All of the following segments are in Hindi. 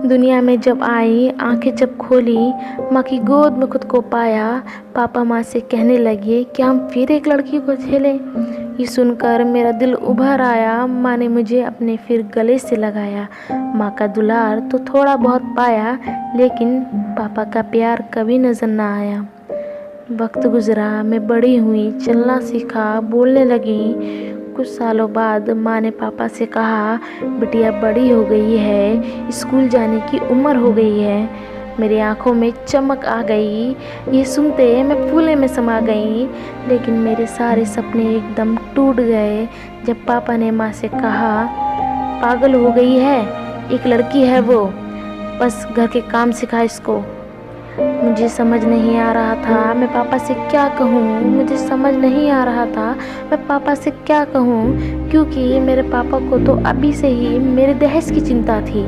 दुनिया में जब आई, आंखें जब खोली, माँ की गोद में खुद को पाया। पापा माँ से कहने लगे कि हम फिर एक लड़की को झेलें। ये सुनकर मेरा दिल उभर आया। माँ ने मुझे अपने फिर गले से लगाया। माँ का दुलार तो थोड़ा बहुत पाया, लेकिन पापा का प्यार कभी नजर ना आया। वक्त गुजरा, मैं बड़ी हुई, चलना सीखा, बोलने लगी। कुछ सालों बाद माँ ने पापा से कहा, बिटिया बड़ी हो गई है, स्कूल जाने की उम्र हो गई है। मेरी आंखों में चमक आ गई। ये सुनते मैं फूले में समा गई। लेकिन मेरे सारे सपने एकदम टूट गए जब पापा ने माँ से कहा, पागल हो गई है, एक लड़की है वो, बस घर के काम सिखा इसको। मुझे समझ नहीं आ रहा था मैं पापा से क्या कहूँ। मुझे समझ नहीं आ रहा था मैं पापा से क्या कहूँ, क्योंकि मेरे पापा को तो अभी से ही मेरे दहेज की चिंता थी।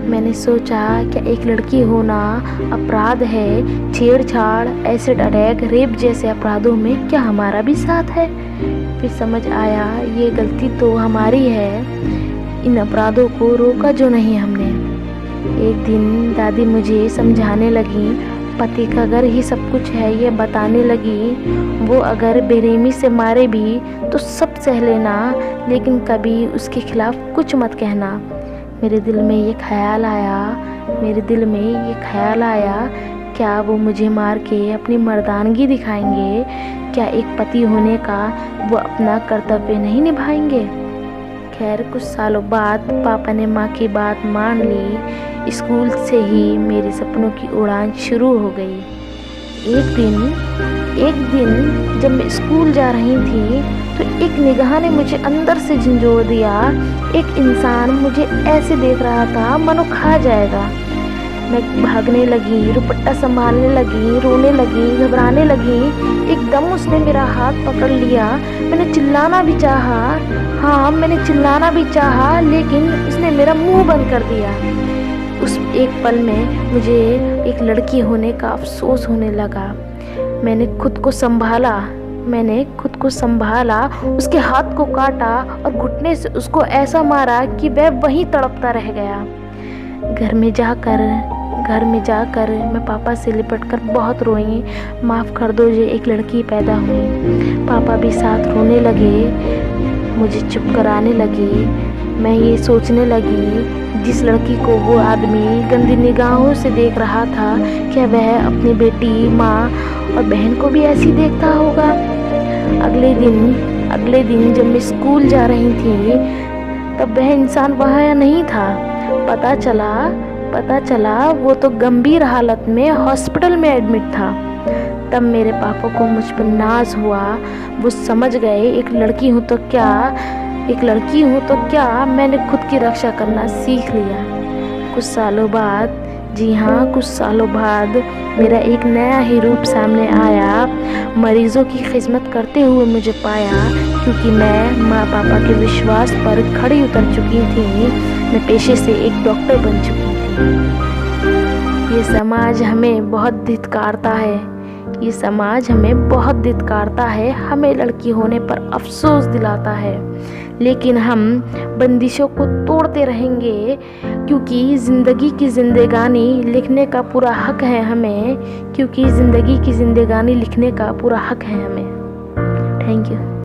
मैंने सोचा, क्या एक लड़की होना अपराध है? छेड़छाड़, एसिड अटैक, रेप जैसे अपराधों में क्या हमारा भी साथ है? फिर समझ आया, ये गलती तो हमारी है। इन अपराधों को रोका जो नहीं हमने। एक दिन दादी मुझे समझाने लगी, पति का घर ही सब कुछ है ये बताने लगी। वो अगर बेरहमी से मारे भी तो सब सह लेना, लेकिन कभी उसके खिलाफ कुछ मत कहना। मेरे दिल में ये ख्याल आया, क्या वो मुझे मार के अपनी मर्दानगी दिखाएंगे? क्या एक पति होने का वो अपना कर्तव्य नहीं निभाएंगे? खैर, कुछ सालों बाद पापा ने माँ की बात मान ली। स्कूल से ही मेरे सपनों की उड़ान शुरू हो गई। एक दिन जब मैं स्कूल जा रही थी तो एक निगाह ने मुझे अंदर से झंझोड़ दिया। एक इंसान मुझे ऐसे देख रहा था मानो खा जाएगा। मैं भागने लगी, दुपट्टा संभालने लगी, रोने लगी, घबराने लगी। एकदम उसने मेरा हाथ पकड़ लिया। मैंने चिल्लाना भी चाहा, लेकिन उसने मेरा मुंह बंद कर दिया। उस एक पल में मुझे एक लड़की होने का अफसोस होने लगा। मैंने खुद को संभाला, उसके हाथ को काटा और घुटने से उसको ऐसा मारा कि वह वहीं तड़पता रह गया। घर में जाकर मैं पापा से लिपटकर बहुत रोई। माफ़ कर दो, ये एक लड़की पैदा हुई। पापा भी साथ रोने लगे, मुझे चुप कराने लगे। मैं ये सोचने लगी, जिस लड़की को वो आदमी गंदी निगाहों से देख रहा था, क्या वह अपनी बेटी, माँ और बहन को भी ऐसी देखता होगा? अगले दिन जब मैं स्कूल जा रही थी, तब वह इंसान वहाँ नहीं था। पता चला वो तो गंभीर हालत में हॉस्पिटल में एडमिट था। तब मेरे पापा को मुझ पर नाज हुआ। वो समझ गए, एक लड़की हूँ तो क्या, मैंने खुद की रक्षा करना सीख लिया। कुछ सालों बाद मेरा एक नया ही रूप सामने आया। मरीजों की खिदमत करते हुए मुझे पाया, क्योंकि मैं माँ पापा के विश्वास पर खड़ी उतर चुकी थी। मैं पेशे से एक डॉक्टर बन चुकी थी। ये समाज हमें बहुत धिक्कारता है, हमें लड़की होने पर अफसोस दिलाता है। लेकिन हम बंदिशों को तोड़ते रहेंगे, क्योंकि ज़िंदगी की जिंदगानी लिखने का पूरा हक है हमें। Thank you.